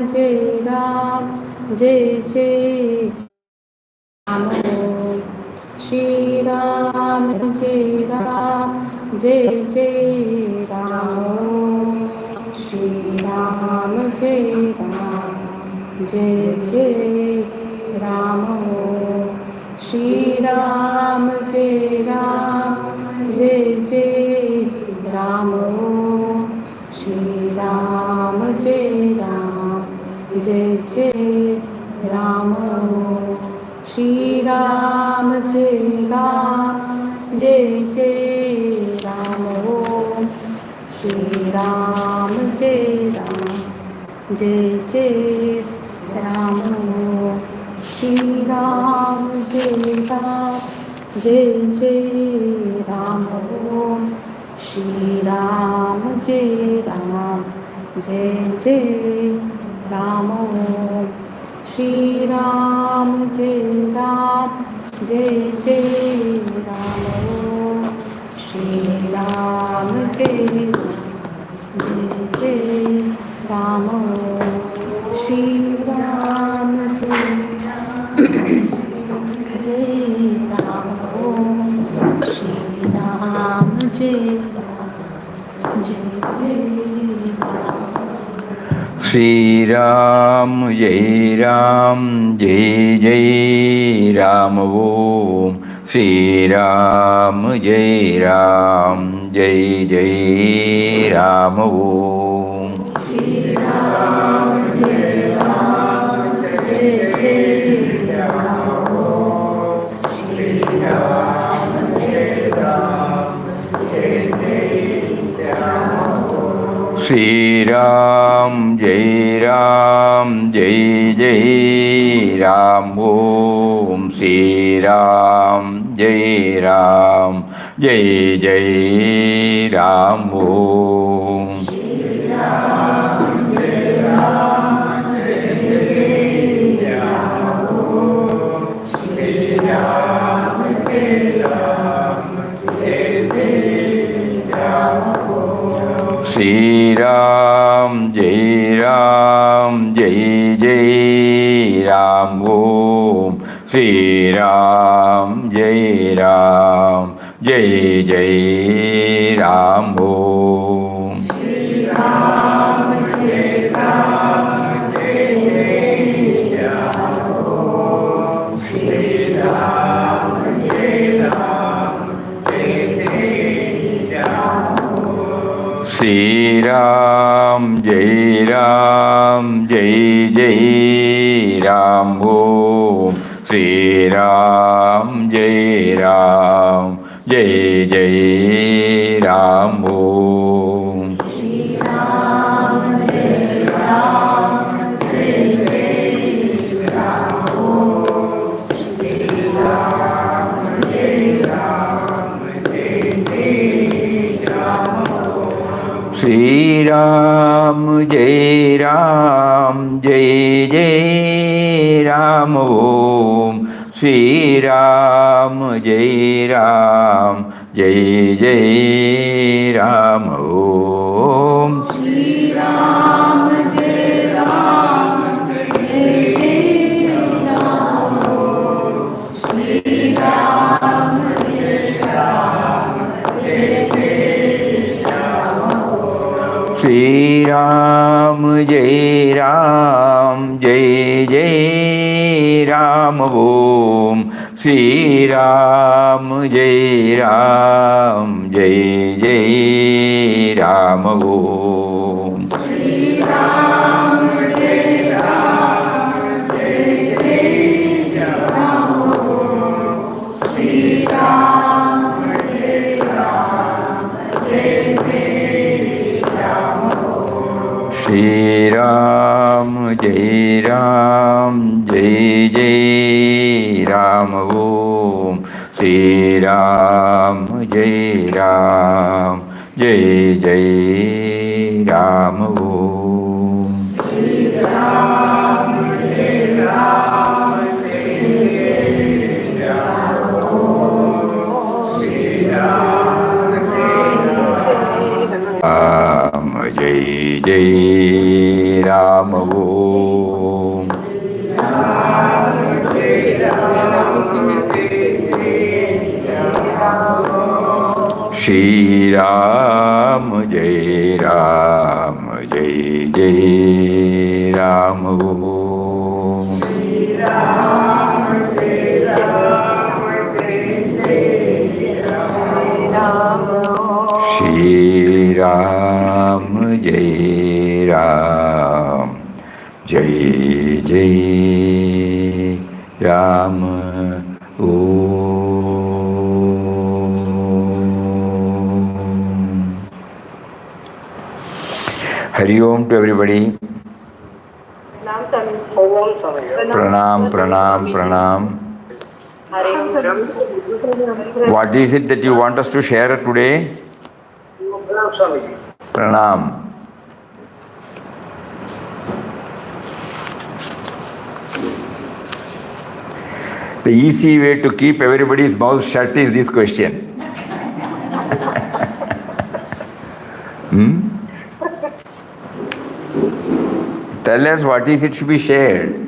जय राम जय जय राम श्री राम जय राम जय जय राम श्री राम जय राम जय जय राम श्री राम जय राम जय जय राम श्री राम जय राम जय जय राम श्री राम जय राम जय जय राम श्री राम जय राम जय जय राम श्री राम जय राम जय जय राम श्री राम जय राम जय जय राम श्री राम जय राम जय जय राम श्री राम जय जय राम श्री राम जय राम श्री राम जय श्री राम जय जय राम ओम श्री राम जय जय राम ओम श्री राम जय जय राम श्री राम जय जय राम श्री राम जय जय राम ओम श्री राम जय जय राम ओम श्री राम जय जय राम श्री राम जय जय राम श्री राम जय जय राम ओम श्री राम जय जय राम ओम श्री राम जय जय राम श्री राम जय जय राम श्री राम जय जय राम ओम श्री राम जय जय राम ओम श्री राम जय जय राम श्री राम जय जय राम श्री राम जय जय राम ओम श्री राम जय जय राम ओम श्री राम जय जय राम श्री राम जय जय राम श्री राम जय जय राम ओम श्री राम जय जय राम ओम श्री राम जय जय राम श्री राम जय जय राम श्री राम जय जय राम ओम श्री राम जय जय राम ओम श्री राम जय जय राम श्री राम जय जय राम ओम Shri Ram, Jai Ram, Jai Jai Ram. Om. Shri Ram, Jai Ram, Jai Jai Ram. Om. Hari Om to everybody. Pranam, pranam, pranam. What is it that you want us to share today? Pranam. The easy way to keep everybody's mouth shut is this question. Tell us what is it should be shared.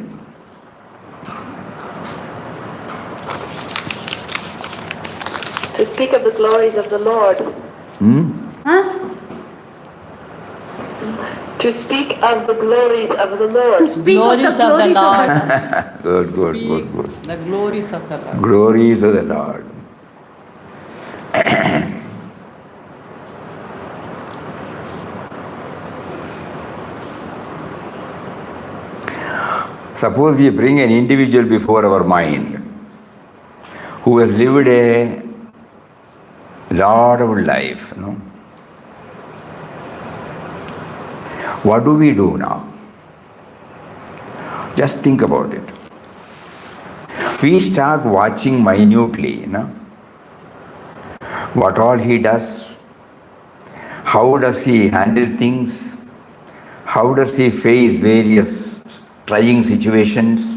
To speak of the glories of the Lord. To speak of the glories of the Lord. Glories of the Lord. Good, good, good, good. The glories of the Lord. Glories of the Lord. Suppose we bring an individual before our mind who has lived a laudable life, no? What do we do now? Just think about it. We start watching minutely, no? What all he does, how does he handle things, how does he face various trying situations,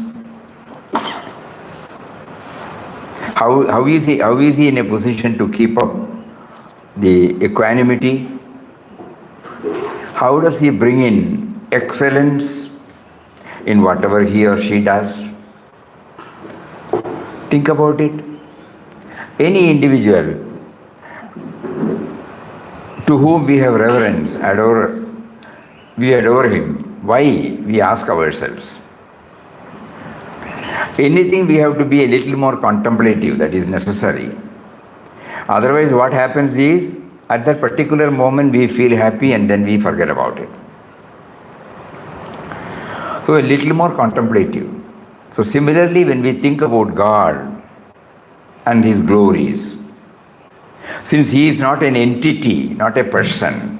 how is he in a position to keep up the equanimity? How does he bring in excellence in whatever he or she does? Think about it. Any individual to whom we have reverence, we adore him. Why? We ask ourselves. Anything we have to be a little more contemplative, that is necessary. Otherwise what happens is, at that particular moment we feel happy and then we forget about it. So a little more contemplative. So similarly, when we think about God and His glories, since He is not an entity, not a person,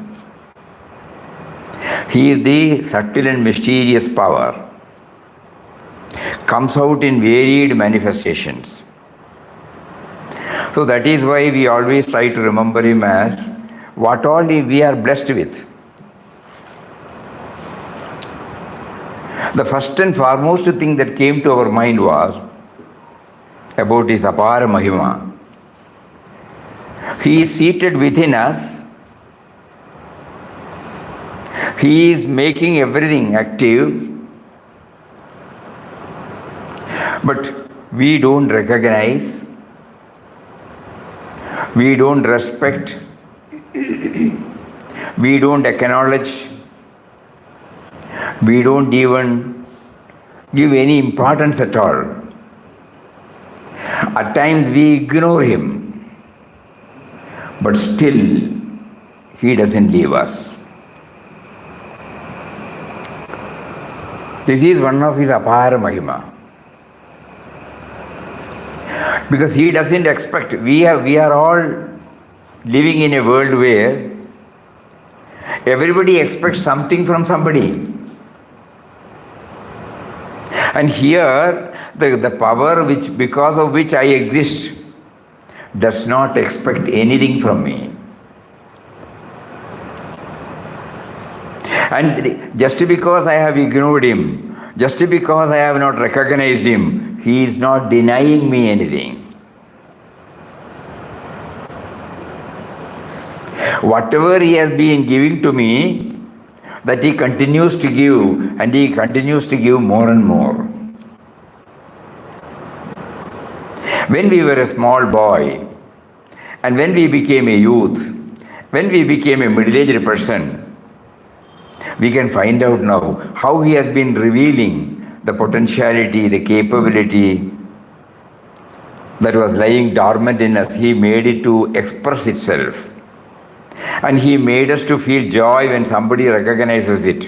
He is the subtle and mysterious power, comes out in varied manifestations. So that is why we always try to remember Him as what all we are blessed with. The first and foremost thing that came to our mind was about His apara mahima. He is seated within us. He is making everything active. But we don't recognize, we don't respect, we don't acknowledge, we don't even give any importance at all. At times we ignore Him, but still He doesn't leave us. This is one of His apara mahima. Because He doesn't expect, we are all living in a world where everybody expects something from somebody. And here, the power because of which I exist does not expect anything from me. And just because I have ignored Him, just because I have not recognized Him, He is not denying me anything. Whatever He has been giving to me, that He continues to give, and He continues to give more and more. When we were a small boy And when we became a youth, when we became a middle-aged person, we can find out now how he has been revealing the potentiality, the capability that was lying dormant in us. He made it to express itself. And he made us to feel joy when somebody recognizes it.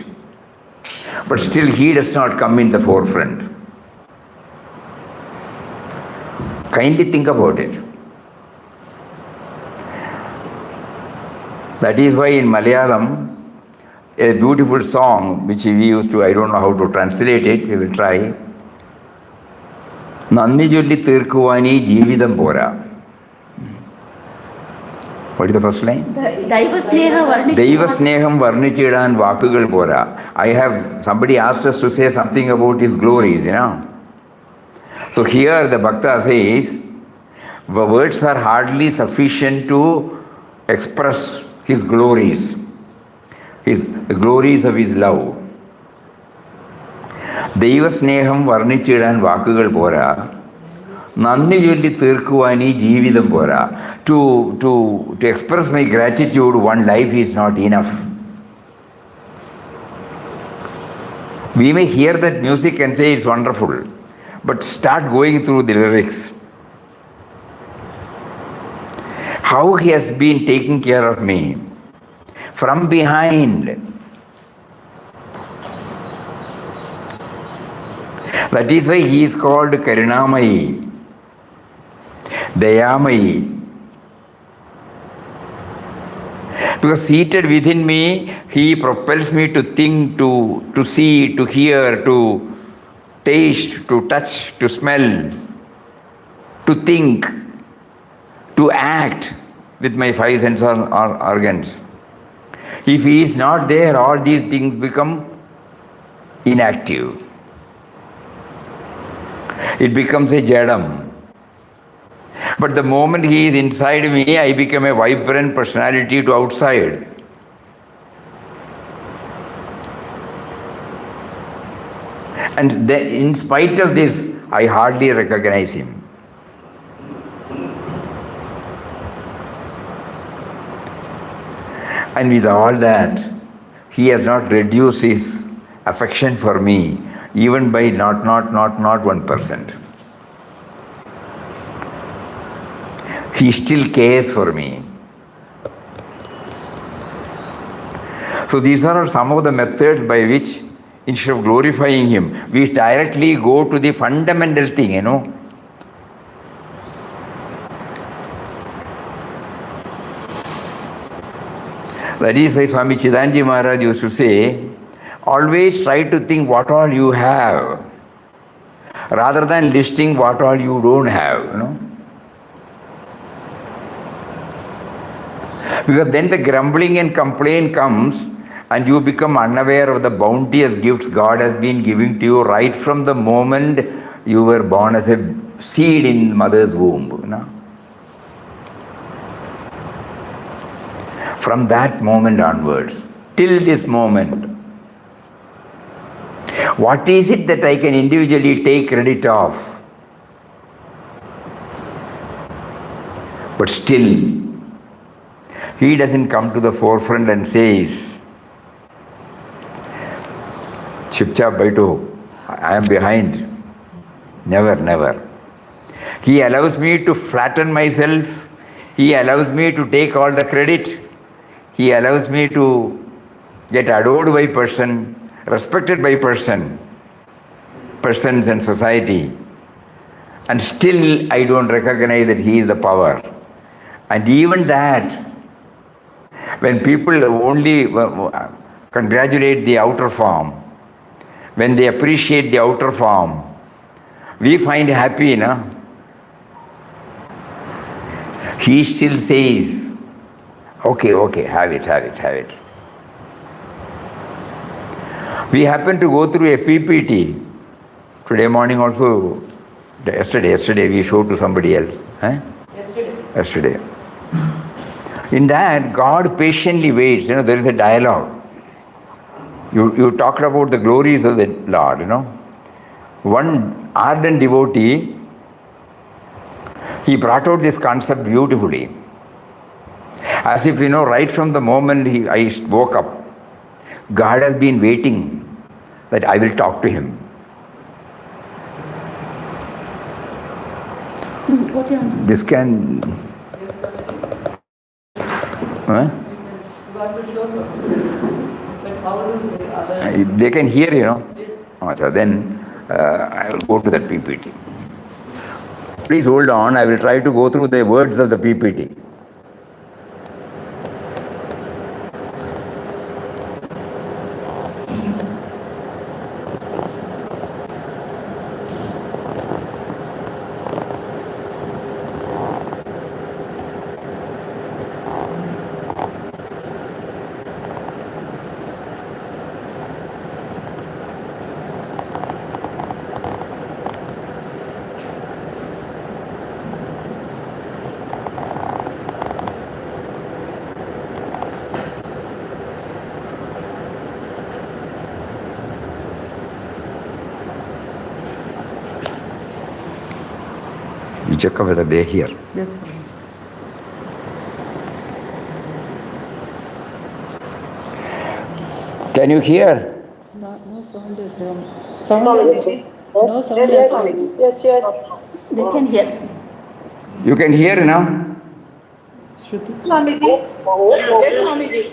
But still he does not come in the forefront. Kindly think about it. That is why in Malayalam, a beautiful song which we used to, I don't know how to translate it, we will try. Nanni jolli തീർക്കുവാനീ ജീവിതം പോരാ. What is the first line? ദൈവസ്നേഹം വർണ്ണിച്ചിടാൻ വാക്കുകൾ പോരാ. Somebody asked us to say something about his glories, So here the Bhakta says, the words are hardly sufficient to express his glories, the glories of his love. ദൈവസ്നേഹം വർണ്ണിച്ചിടാൻ വാക്കുകൾ പോരാ, നന്ദി ചൊല്ലി തീർക്കുവാനീ ജീവിതം പോരാ. To express my gratitude, one life is not enough. We may hear that music and say it's wonderful, but start going through the lyrics. How he has been taking care of me from behind. That is why he is called Karunamayi, Dayamayi. Because seated within me, he propels me to think, to see, to hear, to taste, to touch, to smell, to think, to act with my five sense organs. If he is not there, all these things become inactive. It becomes a jadam. But the moment he is inside me, I become a vibrant personality to outside. And in spite of this, I hardly recognize him. And with all that, he has not reduced his affection for me, even by not 1%. He still cares for me. So these are some of the methods by which, instead of glorifying him, we directly go to the fundamental thing, That is why Swami Chidanji Maharaj used to say, always try to think what all you have, rather than listing what all you don't have, Because then the grumbling and complaint comes and you become unaware of the bounteous gifts God has been giving to you right from the moment you were born as a seed in mother's womb, From that moment onwards, till this moment, what is it that I can individually take credit of? But still, he doesn't come to the forefront and says, Chupchap Baito, I am behind. Never, never. He allows me to flatten myself. He allows me to take all the credit. He allows me to get adored by person, respected by persons and society. And still I don't recognize that he is the power. And even that, when people only congratulate the outer form, when they appreciate the outer form, we find happy, He still says, okay, have it. We happen to go through a PPT. Today morning also, yesterday we showed to somebody else. Yesterday. In that, God patiently waits. There is a dialogue. You talked about the glories of the Lord, One ardent devotee, he brought out this concept beautifully. As if, right from the moment I woke up, God has been waiting that I will talk to him. This can... Huh? They can hear, So then I will go to that PPT. Please hold on, I will try to go through the words of the PPT. You check whether they hear. Yes, sir. Can you hear? No sound is here. No sound is here. Yes. They can hear. You can hear now? Shruti?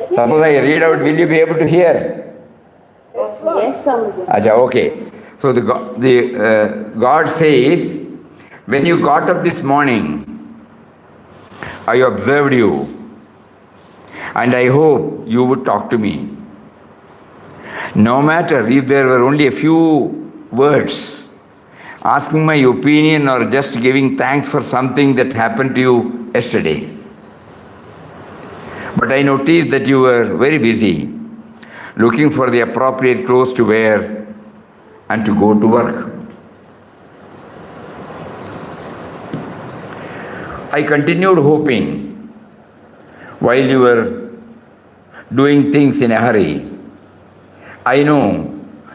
Suppose I read out, will you be able to hear? Yes, Swamiji. Acha, okay. So God says, when you got up this morning, I observed you, and I hope you would talk to me. No matter if there were only a few words, asking my opinion or just giving thanks for something that happened to you yesterday. But I noticed that you were very busy, looking for the appropriate clothes to wear and to go to work. I continued hoping, while you were doing things in a hurry, I know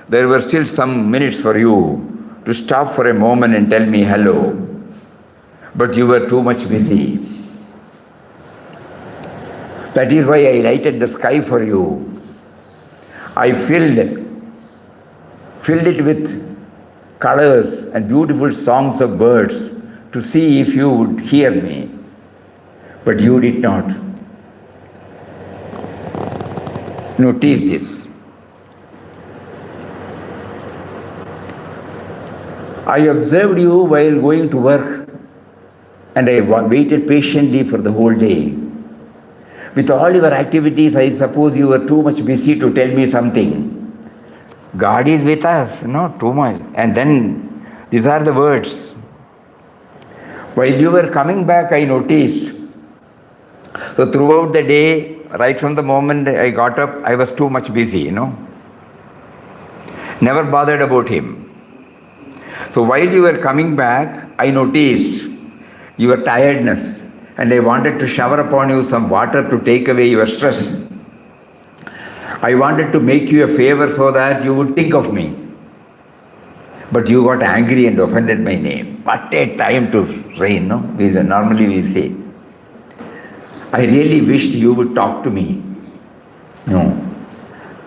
there were still some minutes for you to stop for a moment and tell me hello, but you were too much busy. That is why I lighted the sky for you. I filled it with colors and beautiful songs of birds to see if you would hear me, but you did not. Notice this. I observed you while going to work, and I waited patiently for the whole day. With all your activities, I suppose you were too much busy to tell me something. God is with us, too much. And then, these are the words. While you were coming back, I noticed. So throughout the day, right from the moment I got up, I was too much busy, Never bothered about him. So while you were coming back, I noticed your tiredness, and I wanted to shower upon you some water to take away your stress. I wanted to make you a favor so that you would think of me. But you got angry and offended my name. What a time to rain, Normally we say. I really wished you would talk to me. No.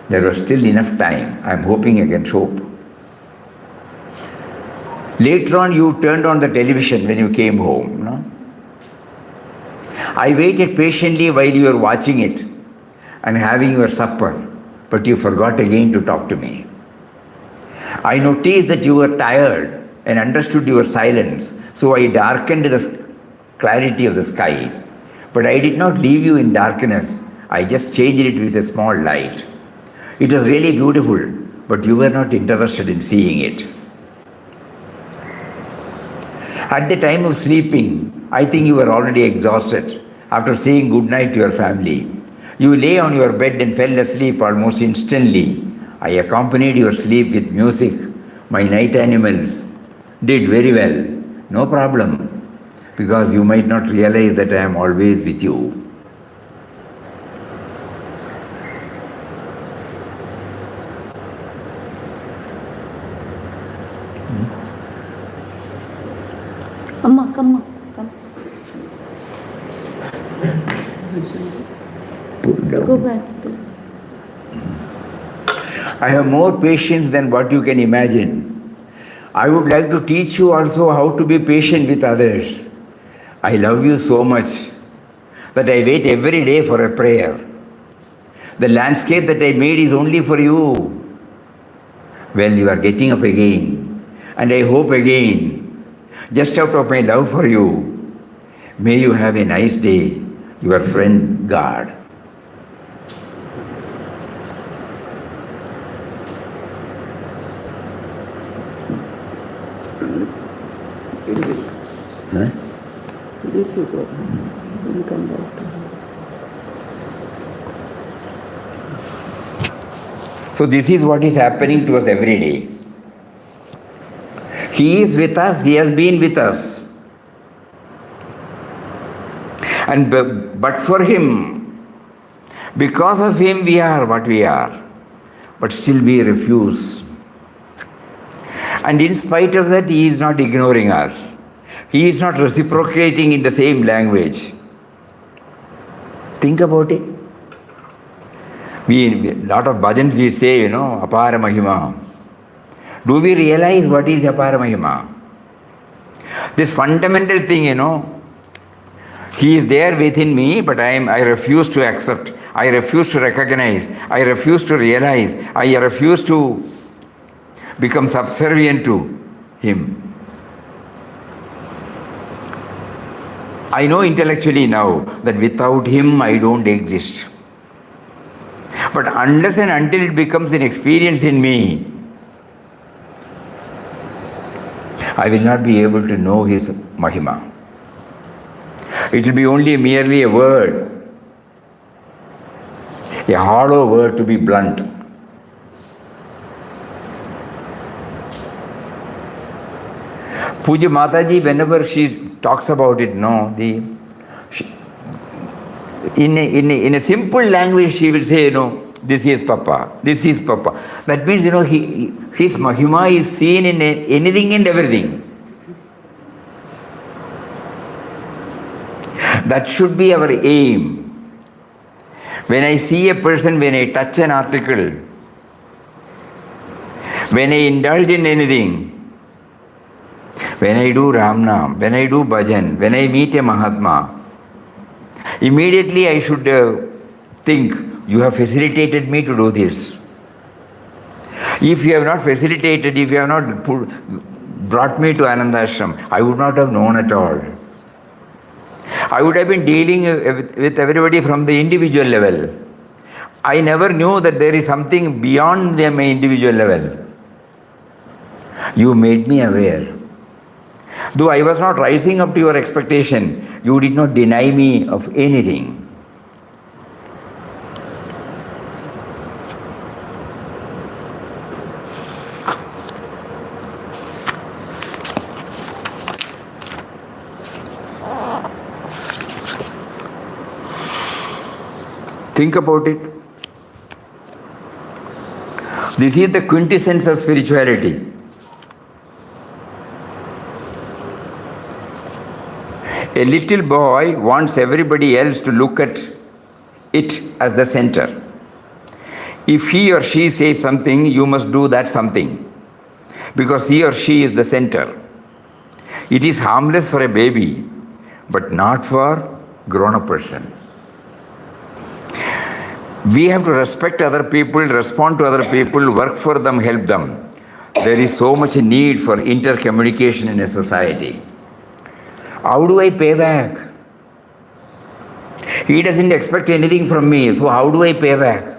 There was still enough time. I'm hoping against hope. Later on, you turned on the television when you came home, I waited patiently while you were watching it and having your supper, but you forgot again to talk to me. I noticed that you were tired and understood your silence, so I darkened the clarity of the sky. But I did not leave you in darkness. I just changed it with a small light. It was really beautiful, but you were not interested in seeing it. At the time of sleeping, I think you were already exhausted after saying good night to your family. You lay on your bed and fell asleep almost instantly. I accompanied your sleep with music. My night animals did very well. No problem, because you might not realize that I am always with you. Amma, come. down. Go back. I have more patience than what you can imagine. I would like to teach you also how to be patient with others. I love you so much that I wait every day for a prayer. The landscape that I made is only for you. Well, you are getting up again, and I hope again, just out of my love for you, may you have a nice day. Your friend, God. Huh? This you go. You come back to him. So this is what is happening to us every day. He is with us, He has been with us. And but for Him, because of Him we are what we are. But still we refuse. And in spite of that, He is not ignoring us. He is not reciprocating in the same language. Think about it. Lot of bhajans we say, Apara Mahima. Do we realize what is Apara Mahima? This fundamental thing, He is there within me, but I refuse to accept. I refuse to recognize. I refuse to realize. I refuse to become subservient to Him. I know intellectually now that without Him I don't exist. But unless and until it becomes an experience in me, I will not be able to know His Mahima. It will be only merely a word, a hollow word, to be blunt. Puja Mataji, whenever she talks about it, in a simple language, she will say, this is Papa, this is Papa. That means, His Mahima is seen in anything and everything. That should be our aim. When I see a person, when I touch an article, when I indulge in anything, when I do Ramnam, when I do Bhajan, when I meet a Mahatma, immediately I should think, you have facilitated me to do this. If you have not facilitated, if you have not brought me to Anandashram, I would not have known at all. I would have been dealing with everybody from the individual level. I never knew that there is something beyond my individual level. You made me aware. Though I was not rising up to your expectation, you did not deny me of anything. Think about it. This is the quintessence of spirituality. A little boy wants everybody else to look at it as the center. If he or she says something, you must do that something, because he or she is the center. It is harmless for a baby, but not for grown-up person. We have to respect other people, respond to other people, work for them, help them. There is so much need for intercommunication in a society. How do I pay back? He doesn't expect anything from me, so how do I pay back?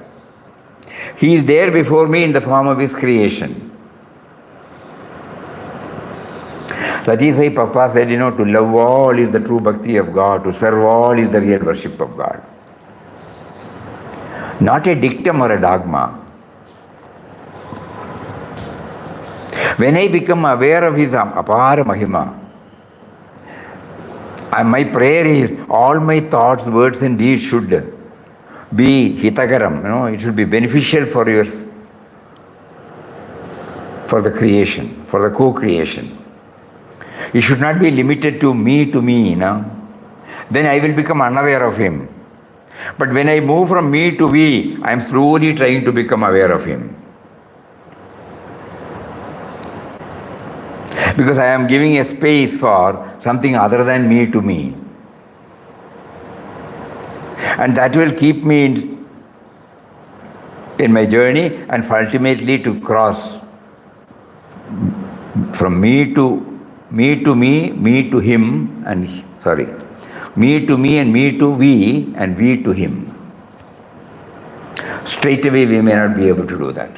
He is there before me in the form of His creation. That is why Papa said, to love all is the true bhakti of God, to serve all is the real worship of God. Not a dictum or a dogma. When I become aware of His apara Mahima, my prayer is all my thoughts, words and deeds should be hitagaram. It should be beneficial for the creation, for the co-creation. It should not be limited to me. Then I will become unaware of Him. But when I move from me to we, I am slowly trying to become aware of him. Because I am giving a space for something other than me to me. And that will keep me in my journey and ultimately to cross from me to me, me to him, and me to me and me to we, and we to him. Straight away we may not be able to do that.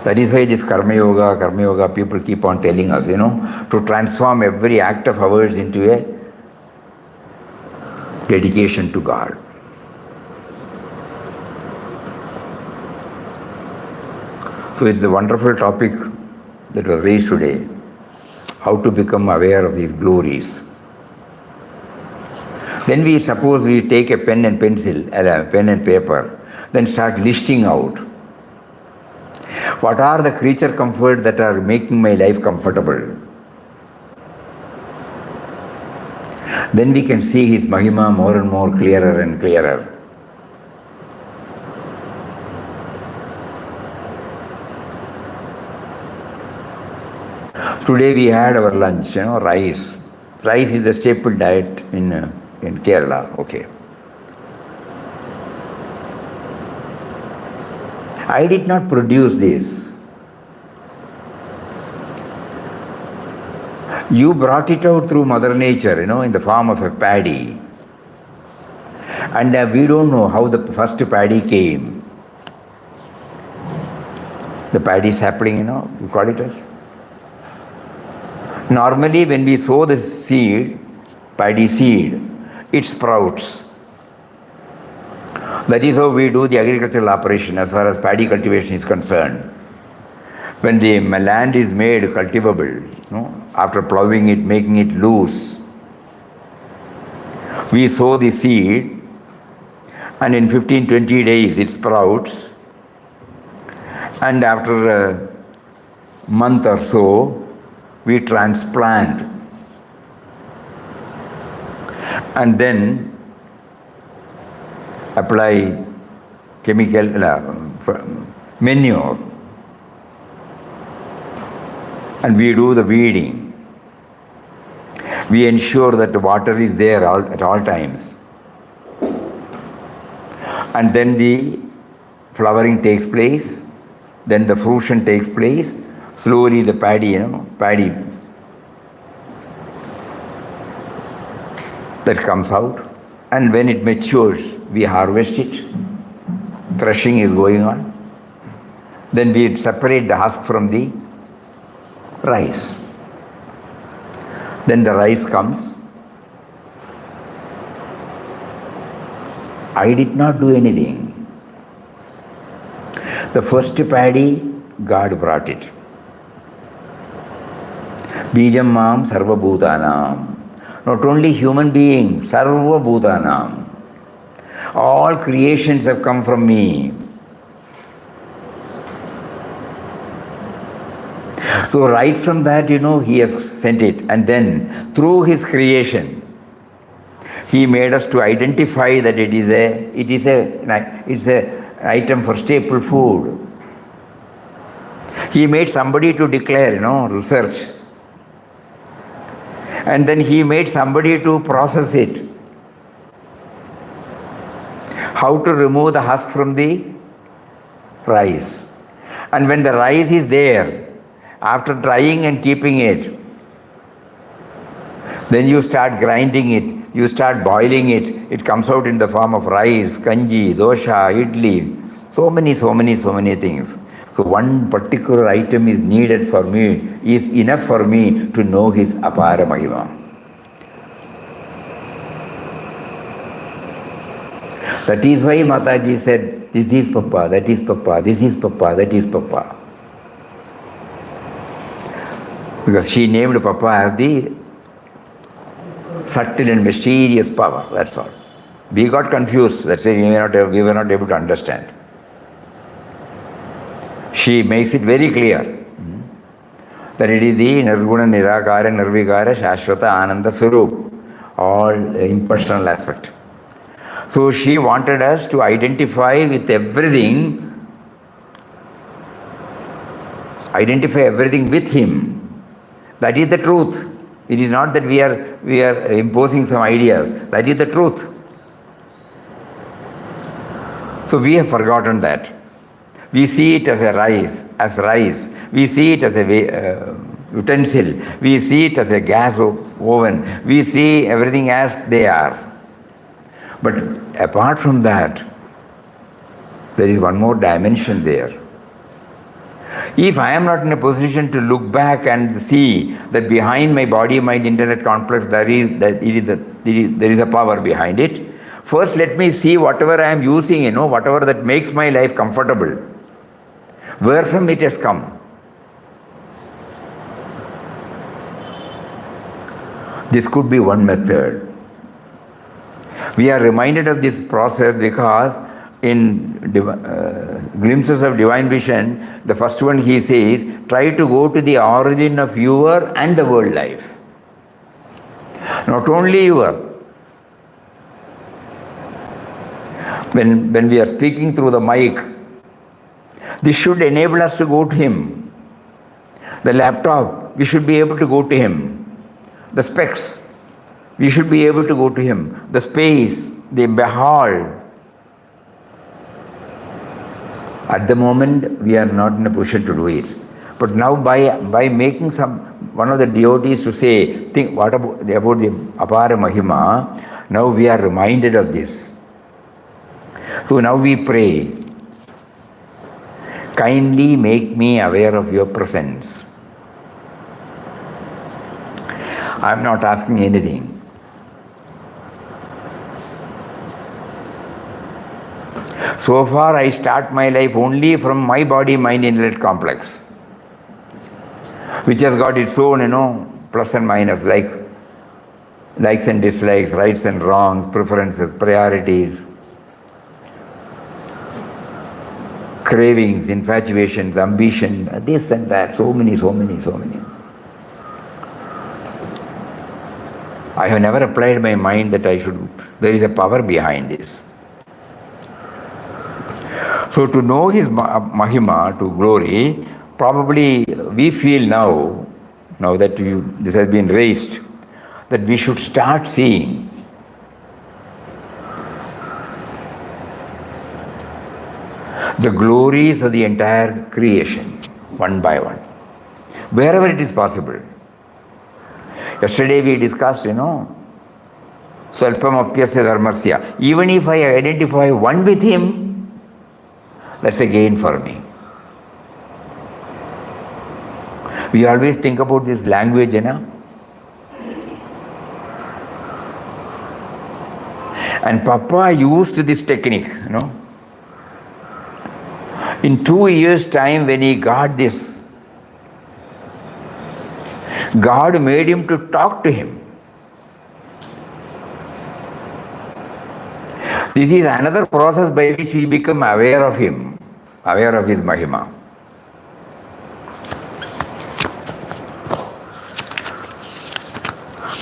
That is why this karma yoga, people keep on telling us, to transform every act of ours into a dedication to God. So it's a wonderful topic that was raised today, how to become aware of these glories. Then we suppose we take a pen and pencil, a pen and paper, then start listing out what are the creature comforts that are making my life comfortable. Then we can see his Mahima more and more clearer and clearer. Today we had our lunch, rice. Rice is the staple diet in Kerala, okay. I did not produce this. You brought it out through Mother Nature, in the form of a paddy. And we don't know how the first paddy came. The paddy sapling, you call it as. Normally when we sow the seed, paddy seed, it sprouts. That is how we do the agricultural operation as far as paddy cultivation is concerned. When the land is made cultivable, after plowing it, making it loose, we sow the seed, and in 15-20 days it sprouts, and after a month or so, we transplant, and then apply chemical manure, and we do the weeding. We ensure that the water is there at all times, and then the flowering takes place, then the fruition takes place. Slowly the paddy that comes out, and when it matures, we harvest it. Threshing is going on. Then we separate the husk from the rice. Then the rice comes. I did not do anything. The first paddy, God brought it. Bijam mam sarva bhutanam. Not only human beings, sarva bhutanam. All creations have come from me. So right from that, he has sent it. And then through his creation, he made us to identify that it's an item for staple food. He made somebody to declare, research. And then he made somebody to process it. How to remove the husk from the rice. And when the rice is there, after drying and keeping it, then you start grinding it, you start boiling it, it comes out in the form of rice, kanji, dosha, idli, so many things. So one particular item is needed for me, is enough for me to know his apara mahima. That is why Mataji said, this is Papa, that is Papa, this is Papa, that is Papa. Because she named Papa as the subtle and mysterious power, that's all. We got confused, that's why we were not able to understand. She makes it very clear that it is the Nirguna, Nirakara, Nirvikara, Shashvata, Ananda Swarup, all impersonal aspect. So she wanted us to identify with everything, identify everything with him. That is the truth. It is not that we are imposing some ideas. That is the truth. So we have forgotten that. We see it as rice. We see it as a utensil. We see it as a gas oven. We see everything as they are. But apart from that, there is one more dimension there. If I am not in a position to look back and see that behind my body-mind intellect complex there is a power behind it, first let me see whatever I am using, whatever that makes my life comfortable, where from it has come. This could be one method. We are reminded of this process because in glimpses of divine vision, the first one he says, try to go to the origin of your and the world life. Not only your. When we are speaking through the mic, this should enable us to go to him. The laptop, we should be able to go to him. The specs, we should be able to go to him. The space, the hall. At the moment, we are not in a position to do it. But now by making one of the devotees to say, think what about the Apara Mahima, now we are reminded of this. So now we pray, kindly make me aware of your presence. I am not asking anything. So far I start my life only from my body-mind intellect complex, which has got its own, plus and minus, like likes and dislikes, rights and wrongs, preferences, priorities, cravings, infatuations, ambition, this and that, so many. I have never applied my mind that there is a power behind this. So to know his Mahima, to glory, probably we feel now that this has been raised, that we should start seeing the glories of the entire creation, one by one, wherever it is possible. Yesterday we discussed, Swalpam apyasya dharmasya. Even if I identify one with him, that's a gain for me. We always think about this language, And Papa used this technique, In 2 years' time, when he got this, God made him to talk to him. This is another process by which we become aware of him, aware of his Mahima.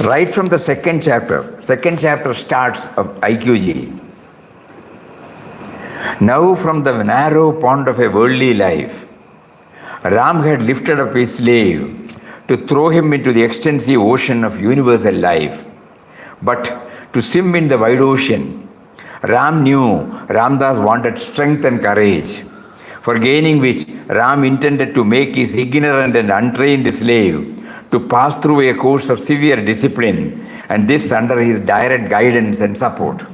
Right from the second chapter starts of IQG. Now from the narrow pond of a worldly life, Ram had lifted up his slave to throw him into the extensive ocean of universal life. But to swim in the wide ocean, Ram knew Ramdas wanted strength and courage, for gaining which Ram intended to make his ignorant and untrained slave to pass through a course of severe discipline, and this under his direct guidance and support.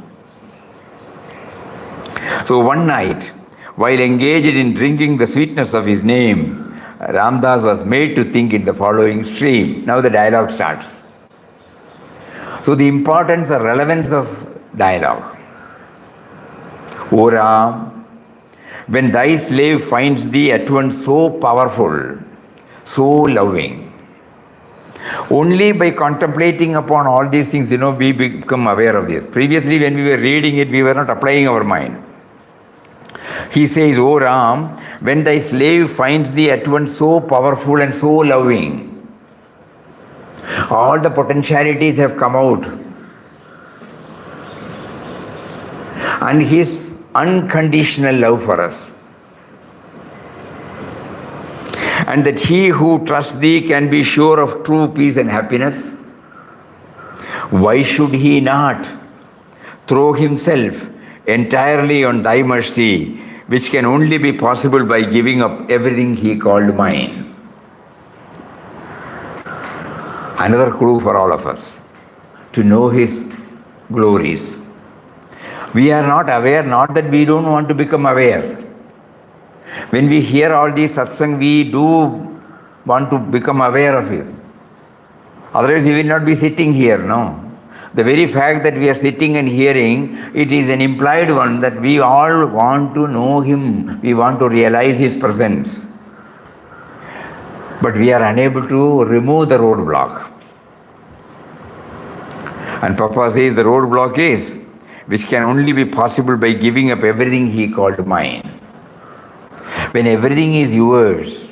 So one night, while engaged in drinking the sweetness of his name, Ramdas was made to think in the following stream. Now the dialogue starts. So the importance or relevance of dialogue. O Ram, when thy slave finds thee at once so powerful, so loving, only by contemplating upon all these things, we become aware of this. Previously, when we were reading it, we were not applying our mind. He says, O Ram, when thy slave finds thee at once so powerful and so loving, all the potentialities have come out and his unconditional love for us. And that he who trusts thee can be sure of true peace and happiness. Why should he not throw himself entirely on thy mercy, which can only be possible by giving up everything he called mine? Another clue for all of us, to know his glories. We are not aware, not that we don't want to become aware. When we hear all these satsang, we do want to become aware of it. Otherwise, we will not be sitting here, no. The very fact that we are sitting and hearing, it is an implied one that we all want to know him. We want to realize his presence. But we are unable to remove the roadblock. And Papa says the roadblock is, which can only be possible by giving up everything he called mine. When everything is yours,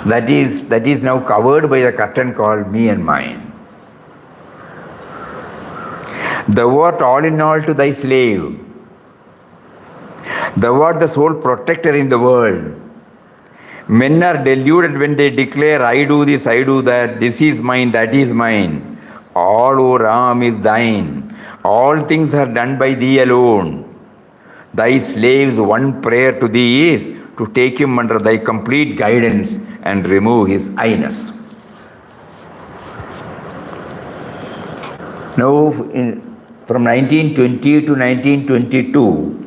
that is now covered by the curtain called me and mine. Thou art all in all to thy slave. Thou art the sole protector in the world. Men are deluded when they declare, I do this, I do that, this is mine, that is mine. All, O Ram, is thine. All things are done by thee alone. Thy slave's one prayer to thee is to take him under thy complete guidance and remove his I-ness. Now, from 1920 to 1922,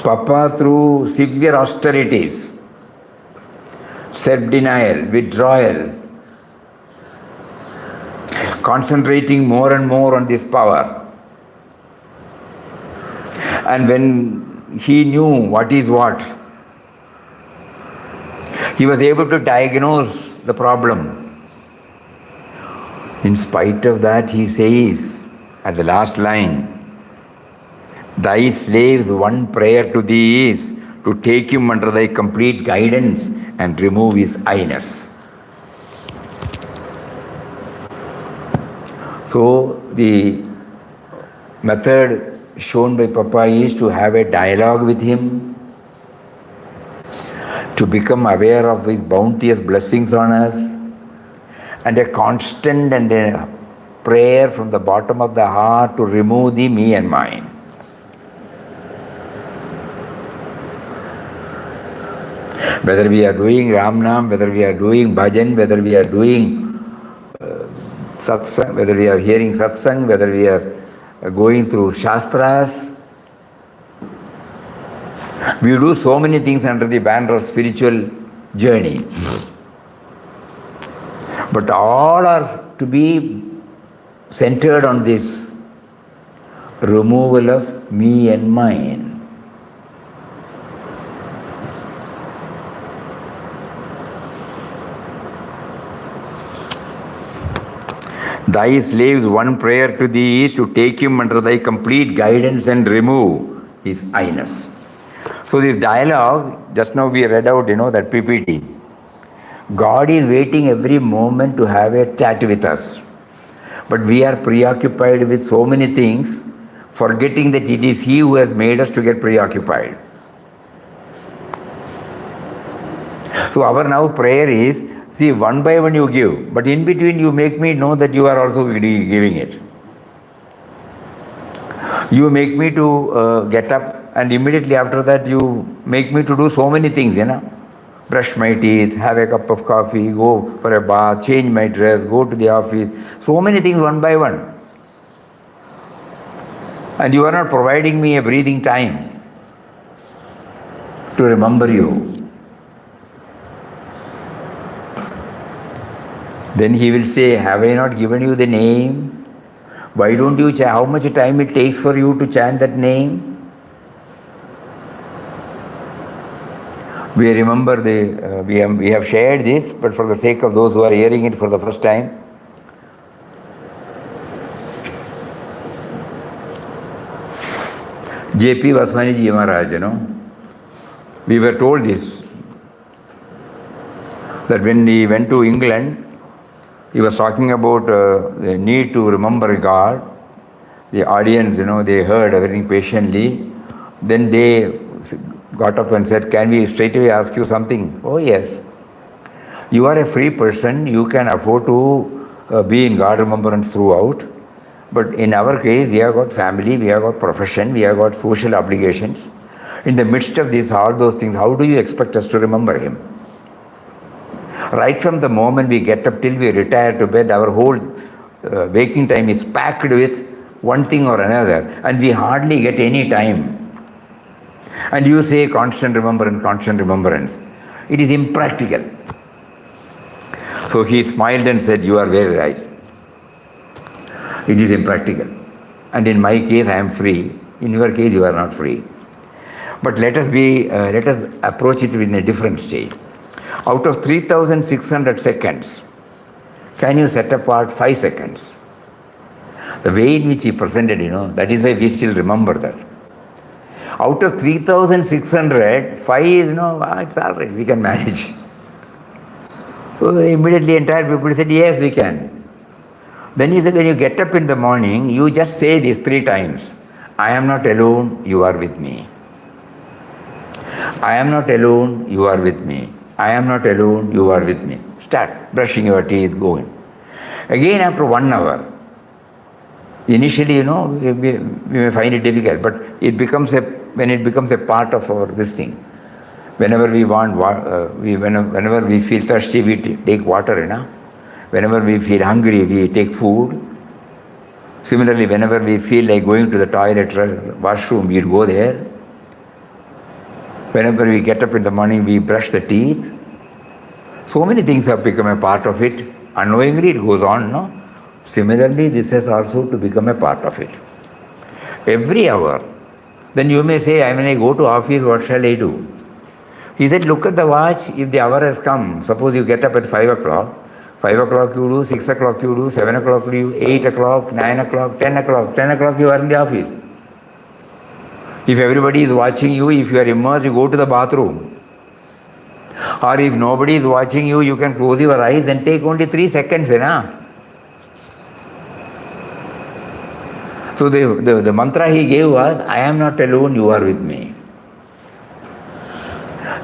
Papa, through severe austerities, self-denial, withdrawal, concentrating more and more on this power. And when he knew what is what, he was able to diagnose the problem. In spite of that, he says at the last line, thy slave's one prayer to thee is to take him under thy complete guidance and remove his I-ness. So the method shown by Papa is to have a dialogue with him, to become aware of his bounteous blessings on us, and a constant and a prayer from the bottom of the heart to remove the me and mine. Whether we are doing Ramnam, whether we are doing bhajan, whether we are doing satsang, whether we are hearing satsang, whether we are going through shastras, we do so many things under the banner of spiritual journey. But all are to be centered on this removal of me and mine. Thy slave's one prayer to thee is to take him under thy complete guidance and remove his I-ness. So this dialogue, just now we read out, that PPT. God is waiting every moment to have a chat with us. But we are preoccupied with so many things, forgetting that it is He who has made us to get preoccupied. So our now prayer is, see, one by one you give, but in between you make me know that you are also giving it. You make me to get up, and immediately after that you make me to do so many things, Brush my teeth, have a cup of coffee, go for a bath, change my dress, go to the office. So many things one by one. And you are not providing me a breathing time to remember you. Then he will say, have I not given you the name? Why don't you chant? How much time it takes for you to chant that name? We remember we have shared this, but for the sake of those who are hearing it for the first time, J.P. Vasmaniji Maharaj, we were told this, that when he went to England, He was talking about the need to remember God. The audience, they heard everything patiently. Then they got up and said, can we straight away ask you something? Oh, yes. You are a free person. You can afford to be in God remembrance throughout. But in our case, we have got family, we have got profession, we have got social obligations. In the midst of this, all those things, how do you expect us to remember Him? Right from the moment we get up till we retire to bed, our whole waking time is packed with one thing or another, and we hardly get any time. And you say constant remembrance, constant remembrance. It is impractical. So he smiled and said, you are very right. It is impractical. And in my case, I am free. In your case, you are not free. But let us approach it in a different stage. Out of 3,600 seconds, can you set apart 5 seconds? The way in which he presented, that is why we still remember that. Out of 3,600, 5 is, it's all right, we can manage. So immediately entire people said, yes, we can. Then he said, when you get up in the morning, you just say this 3 times. I am not alone, you are with me. I am not alone, you are with me. I am not alone, you are with me. Start brushing your teeth, going. Again after 1 hour. Initially, we may find it difficult, but when it becomes a part of our this thing. Whenever we want, whenever we feel thirsty, we take water, Whenever we feel hungry, we take food. Similarly, whenever we feel like going to the toilet, washroom, we go there. Whenever we get up in the morning, we brush the teeth. So many things have become a part of it. Unknowingly, it goes on, no? Similarly, this has also to become a part of it. Every hour. Then you may say, when I go to office, what shall I do? He said, look at the watch. If the hour has come, suppose you get up at 5 o'clock. 5 o'clock you do, 6 o'clock you do, 7 o'clock you do, 8 o'clock, 9 o'clock, 10 o'clock. 10 o'clock you are in the office. If everybody is watching you, if you are immersed, you go to the bathroom. Or if nobody is watching you, you can close your eyes and take only 3 seconds. So the mantra he gave was, I am not alone, you are with me.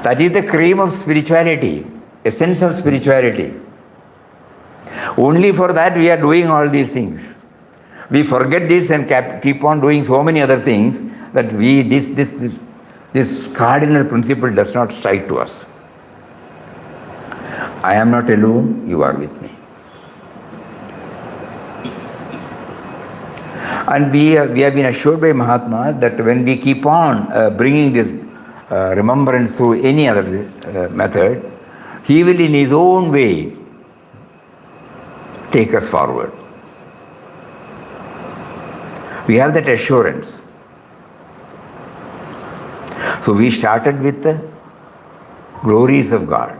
That is the cream of spirituality, essence of spirituality. Only for that we are doing all these things. We forget this and keep on doing so many other things that this cardinal principle does not strike to us. I am not alone, you are with me. And we have been assured by Mahatmas that when we keep on bringing this remembrance through any other method, he will in his own way take us forward. We have that assurance. So we started with the glories of God,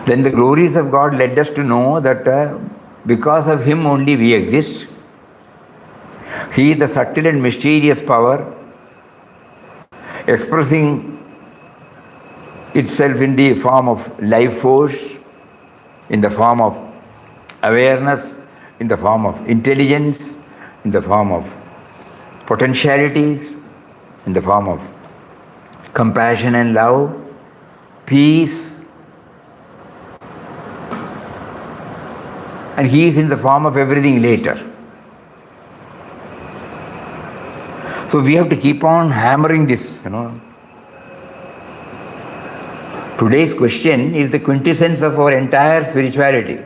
Then the glories of God led us to know that because of Him only we exist. He is the subtle and mysterious power expressing itself in the form of life force, in the form of awareness, in the form of intelligence, in the form of potentialities, in the form of compassion and love, peace. And He is in the form of everything later. So we have to keep on hammering this, Today's question is the quintessence of our entire spirituality.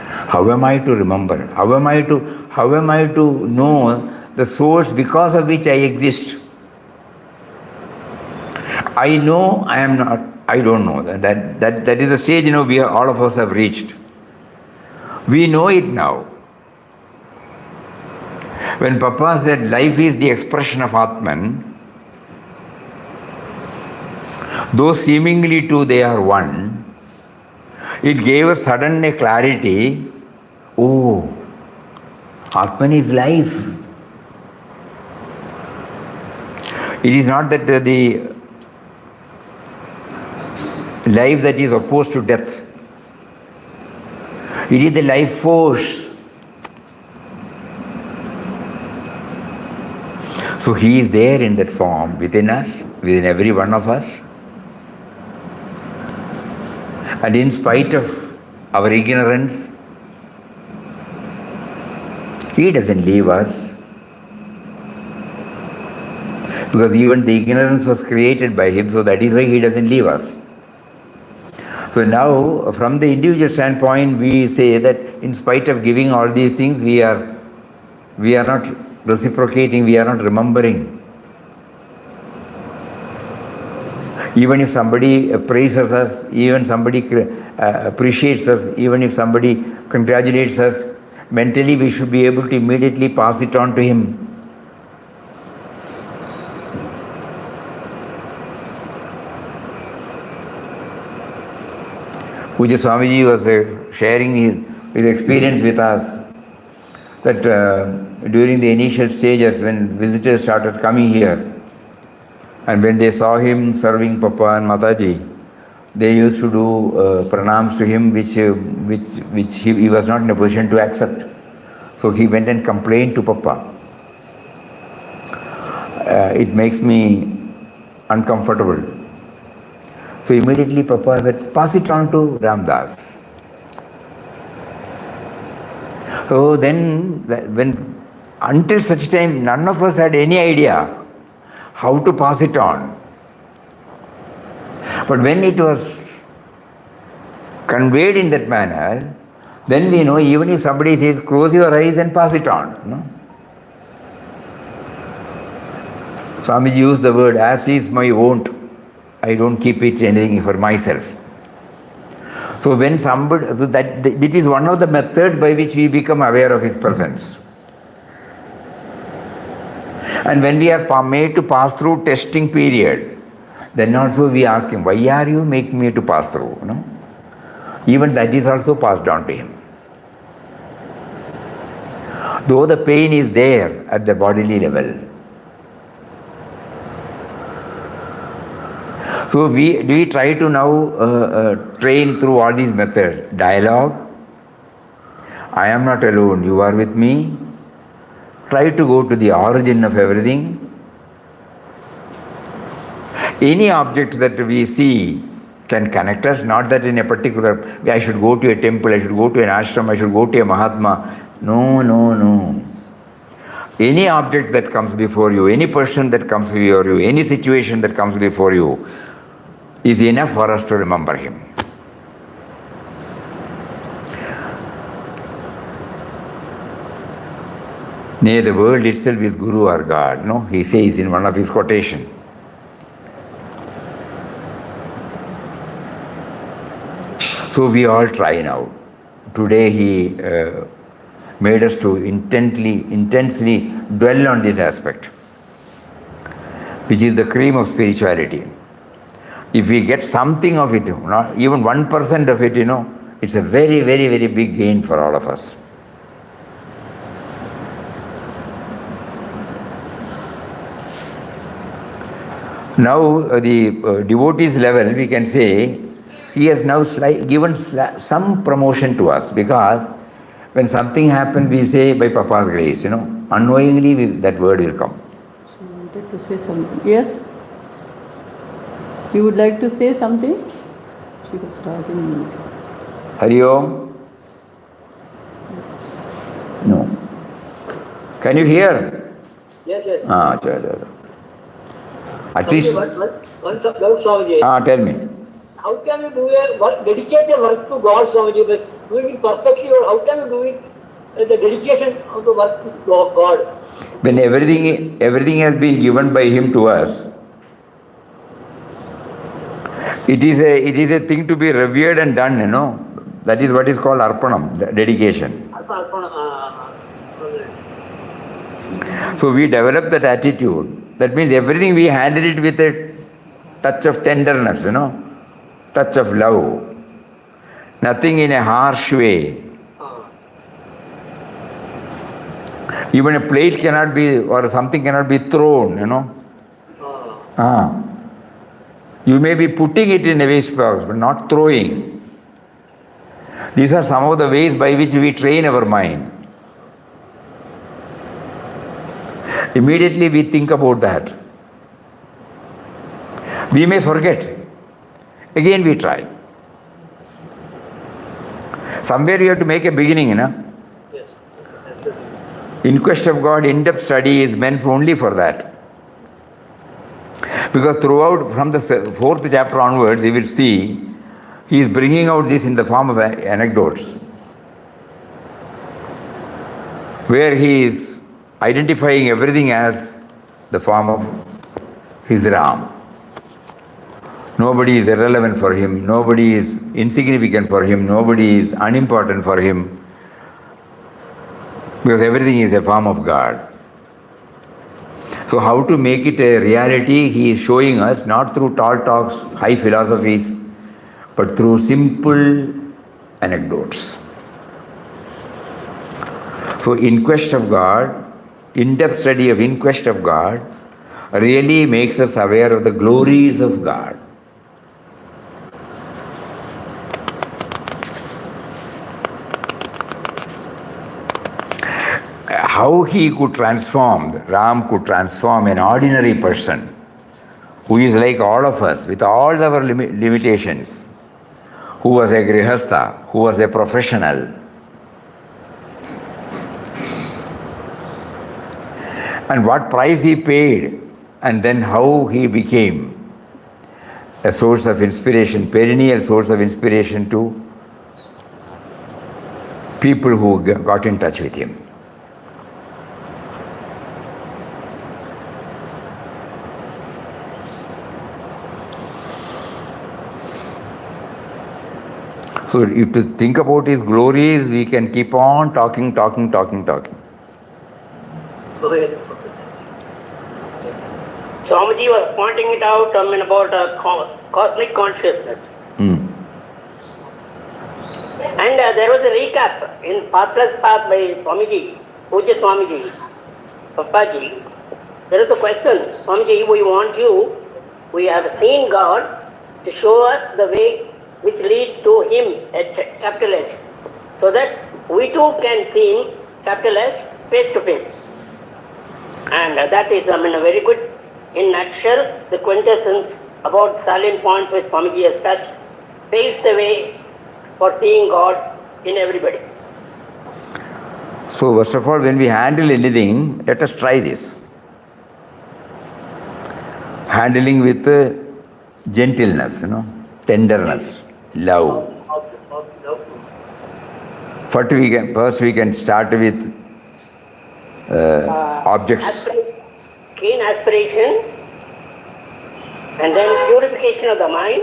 How am I to remember? How am I to know the source because of which I exist? I know I am not, I don't know. That is the stage, all of us have reached. We know it now. When Papa said life is the expression of Atman, though seemingly two they are one, it gave us sudden a clarity. Oh, Atman is life. It is not that the life that is opposed to death. It is the life force. So he is there in that form within us, within every one of us. And in spite of our ignorance, he doesn't leave us. Because even the ignorance was created by him, so that is why he doesn't leave us. So now, from the individual standpoint, we say that in spite of giving all these things, we are not reciprocating, we are not remembering. Even if somebody praises us, even somebody appreciates us, even if somebody congratulates us, mentally we should be able to immediately pass it on to him. Puja Swamiji was sharing his experience with us that during the initial stages when visitors started coming here and when they saw him serving Papa and Mataji, they used to do pranams to him which he was not in a position to accept. So he went and complained to Papa. It makes me uncomfortable. So immediately Papa said, pass it on to Ramdas. So then, until such time, none of us had any idea how to pass it on. But when it was conveyed in that manner, then we know even if somebody says, close your eyes and pass it on. No? Swamiji used the word, as is my wont. I don't keep it anything for myself. So when somebody, so that it is one of the methods by which we become aware of his presence. And when we are made to pass through testing period, then also we ask him, why are you making me to pass through? No? Even that is also passed on to him. Though the pain is there at the bodily level. So we try to now train through all these methods. Dialogue, I am not alone, you are with me. Try to go to the origin of everything. Any object that we see can connect us, not that in a particular, I should go to a temple, I should go to an ashram, I should go to a Mahatma. No. Any object that comes before you, any person that comes before you, any situation that comes before you, is enough for us to remember him. Nay, the world itself is Guru or God. No, he says in one of his quotations. So we all try now. Today he made us to intensely dwell on this aspect, which is the cream of spirituality. If we get something of it, not even 1% of it, it's a very, very, very big gain for all of us. Now, the devotees level, we can say, he has now given some promotion to us, because when something happens, we say, by Papa's grace, unknowingly that word will come. She wanted to say something. Yes? You would like to say something? She was starting. Hari Om? No. Can you hear? Yes. Sure. At least. One doubt, Swamiji. Tell me. How can you do a work, dedicate the work to God, Swamiji, but doing it perfectly, or how can you do it, the dedication of the work to God? When everything has been given by Him to us, it is a thing to be revered and done, That is what is called arpanam, the dedication. So we develop that attitude. That means everything we handle it with a touch of tenderness, touch of love. Nothing in a harsh way. Even a plate cannot be, or something cannot be thrown, You may be putting it in a waste box, but not throwing. These are some of the ways by which we train our mind. Immediately we think about that. We may forget. Again we try. Somewhere you have to make a beginning, Yes. In Quest of God, in-depth study is meant only for that. Because throughout, from the fourth chapter onwards, you will see, he is bringing out this in the form of anecdotes, where he is identifying everything as the form of his Ram. Nobody is irrelevant for him, nobody is insignificant for him, nobody is unimportant for him, because everything is a form of God. So how to make it a reality, he is showing us, not through tall talks, high philosophies, but through simple anecdotes. So In Quest of God, in-depth study of In Quest of God really makes us aware of the glories of God. How he could transform, Ram could transform an ordinary person who is like all of us with all our limitations, who was a grihastha, who was a professional, and what price he paid, and then how he became a source of inspiration, perennial source of inspiration to people who got in touch with him. So if to think about his glories, we can keep on talking. Swamiji was pointing it out about cosmic consciousness. And there was a recap in Pathless Path by Swamiji, Puja Swamiji, Papaji. There is a question, Swamiji, we have seen God to show us the way which leads to Him at capital H, so that we too can see Him, capital H, face to face. And that is, very good, in nutshell, the quintessence about salient points which Swamiji has touched, paves the way for seeing God in everybody. So first of all, when we handle anything, let us try this. Handling with gentleness, tenderness, love. First we can start with objects. Keen aspiration, and then purification of the mind,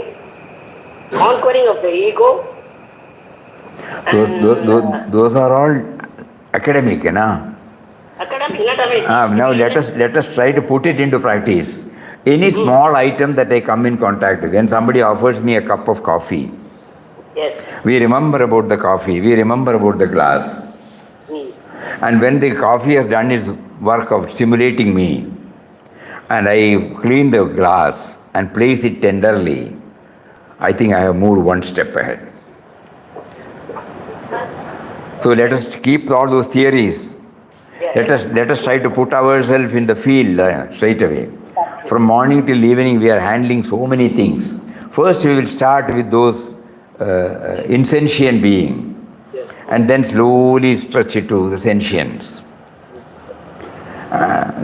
conquering of the ego. Those are all academic, Academic, Now let us try to put it into practice. Any small item that I come in contact with, when somebody offers me a cup of coffee, yes, we remember about the coffee, we remember about the glass. And when the coffee has done its work of stimulating me, and I clean the glass and place it tenderly, I think I have moved one step ahead. So let us keep all those theories. Let us try to put ourselves in the field straight away. From morning till evening we are handling so many things. First we will start with those insentient being, and then slowly stretch it to the sentience.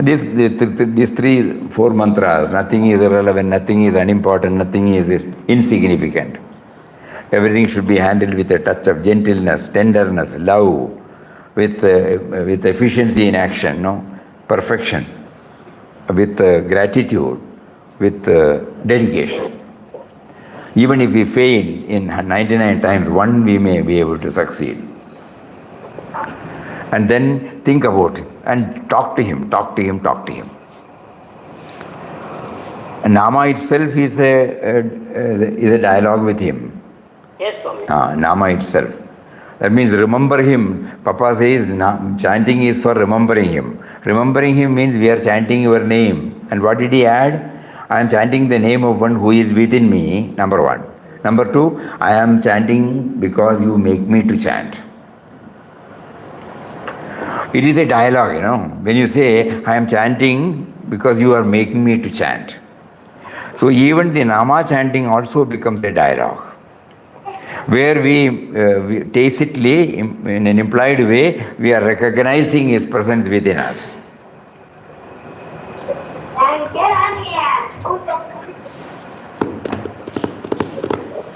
These 3-4 mantras, nothing is irrelevant, nothing is unimportant, nothing is insignificant. Everything should be handled with a touch of gentleness, tenderness, love, with efficiency in action, perfection, with gratitude, with dedication. Even if we fail in 99 times, one we may be able to succeed. And then think about it and talk to him. And Nama itself is a dialogue with him. yes, Swami. Nama itself. That means remember him. Papa says chanting is for remembering him. Remembering him means we are chanting your name. And what did he add? I am chanting the name of one who is within me, number one. Number two, I am chanting because you make me to chant. It is a dialogue, When you say, I am chanting because you are making me to chant. So even the Nama chanting also becomes a dialogue, where we tacitly, in an implied way, we are recognizing his presence within us.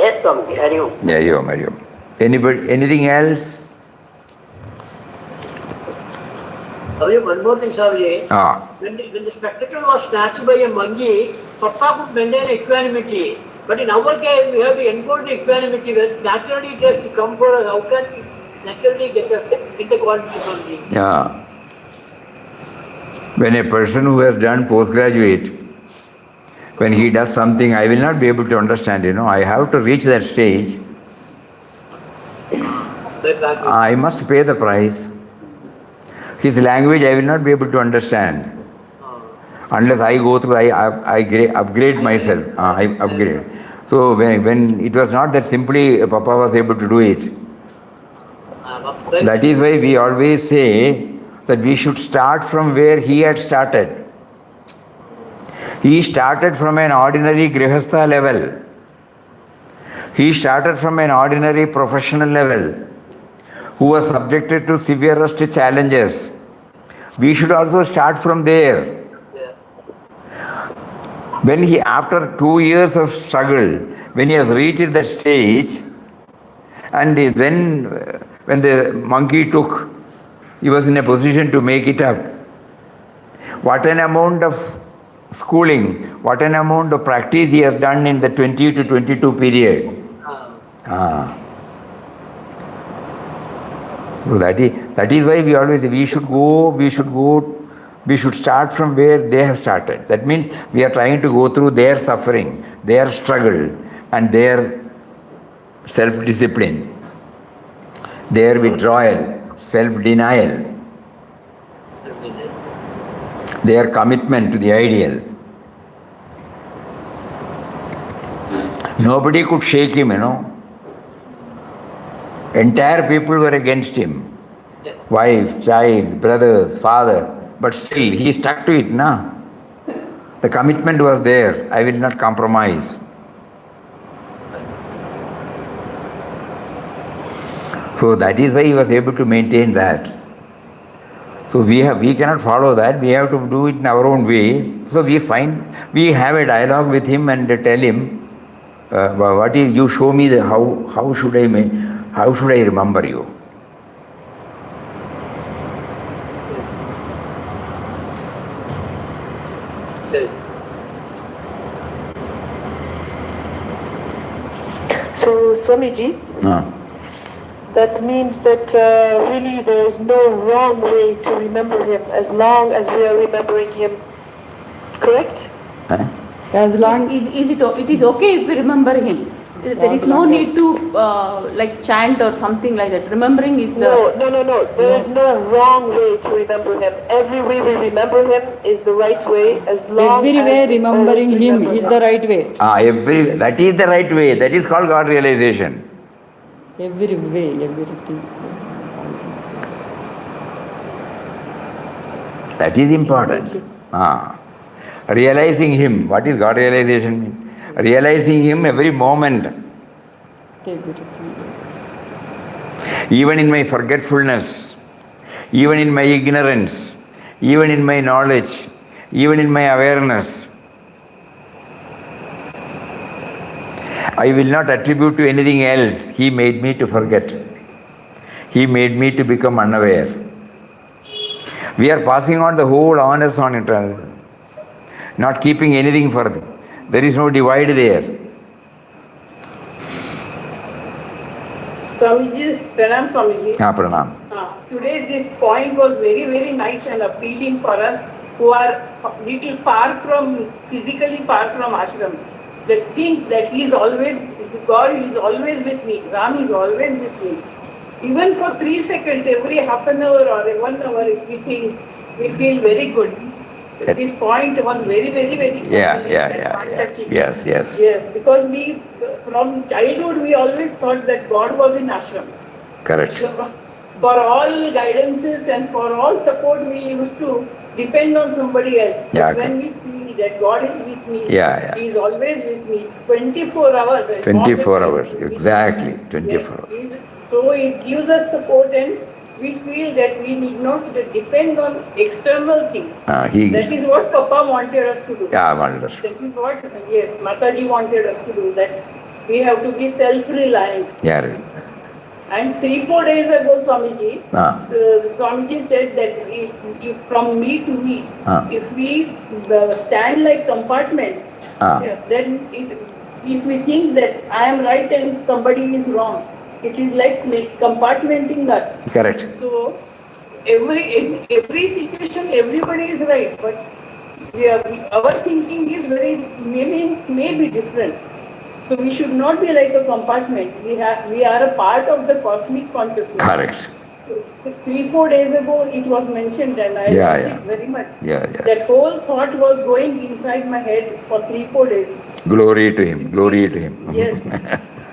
Yes, Swamiji, Hari Om. Anybody, anything else? Swamiji, one more thing, Swamiji. When the spectacle was snatched by a monkey, Papa could maintain equanimity. But in our case, we have to encode the equanimity. Where naturally it has to come for us. How can we naturally get us in the quantity something? Yeah. When a person who has done postgraduate, when he does something, I will not be able to understand, I have to reach that stage. I must pay the price. His language I will not be able to understand unless I go through, I upgrade myself. I upgrade. So when it was not that simply Papa was able to do it. That is why we always say that we should start from where he had started. He started from an ordinary grihastha level. He started from an ordinary professional level who was subjected to severest challenges. We should also start from there. When he, after 2 years of struggle, when he has reached that stage, and then when the monkey took, he was in a position to make it up. What an amount of schooling, what an amount of practice he has done in the 20 to 22 period. So that is why we always say we should start from where they have started. That means we are trying to go through their suffering, their struggle, and their self-discipline, their withdrawal, self-denial, their commitment to the ideal. Nobody could shake him, Entire people were against him. Wife, child, brothers, father. But still, he stuck to it, The commitment was there. I will not compromise. So that is why he was able to maintain that. So we cannot follow that. We have to do it in our own way. So we have a dialogue with him and tell him, what is, you show me how should I remember you? So, Swamiji, that means that really there is no wrong way to remember him as long as we are remembering him, correct? As long it is okay if we remember him. There is no need to chant or something like that. Remembering is the... No. There is no wrong way to remember him. Every way we remember him is the right way as long every as way remembering him is the right way. That is the right way. That is called God realization. Every way, everything. That is important. Realizing him. What is God realization mean? Realizing him every moment. Even in my forgetfulness, even in my ignorance, even in my knowledge, even in my awareness, I will not attribute to anything else. He made me to forget. He made me to become unaware. We are passing on the whole onus on it, not keeping anything further. There is no divide there. Swamiji, Pranam Swamiji. Pranam. Today's this point was very, very nice and appealing for us who are little far from, physically far from ashram. The think that he is always, God is always with me, Ram is always with me. Even for 3 seconds, every half an hour or 1 hour, if we think, we feel very good. This point was very, very, very touching. Yes. Yes, because we, from childhood, we always thought that God was in ashram. Correct. So, for all guidances and for all support, we used to depend on somebody else. Yeah, But when we feel that God is with me, Yeah. He is always with me, 24 hours. 24 hours, exactly, 24 hours. Yes, so it gives us support and we feel that we need not depend on external things. That is what Papa wanted us to do. Yeah, wonderful. That is what, yes, Mataji wanted us to do, that we have to be self-reliant. Yeah. And 3-4 days ago, Swamiji, Swamiji said that if from me to me, if we stand like compartments, then if we think that I am right and somebody is wrong, it is like compartmenting us. Correct. So in every situation, everybody is right, but our thinking is may be different. So we should not be like a compartment. We are a part of the cosmic consciousness. Correct. 3-4 days ago it was mentioned and I liked it very much. That whole thought was going inside my head for 3-4 days. Glory to Him. Glory to Him. Yes.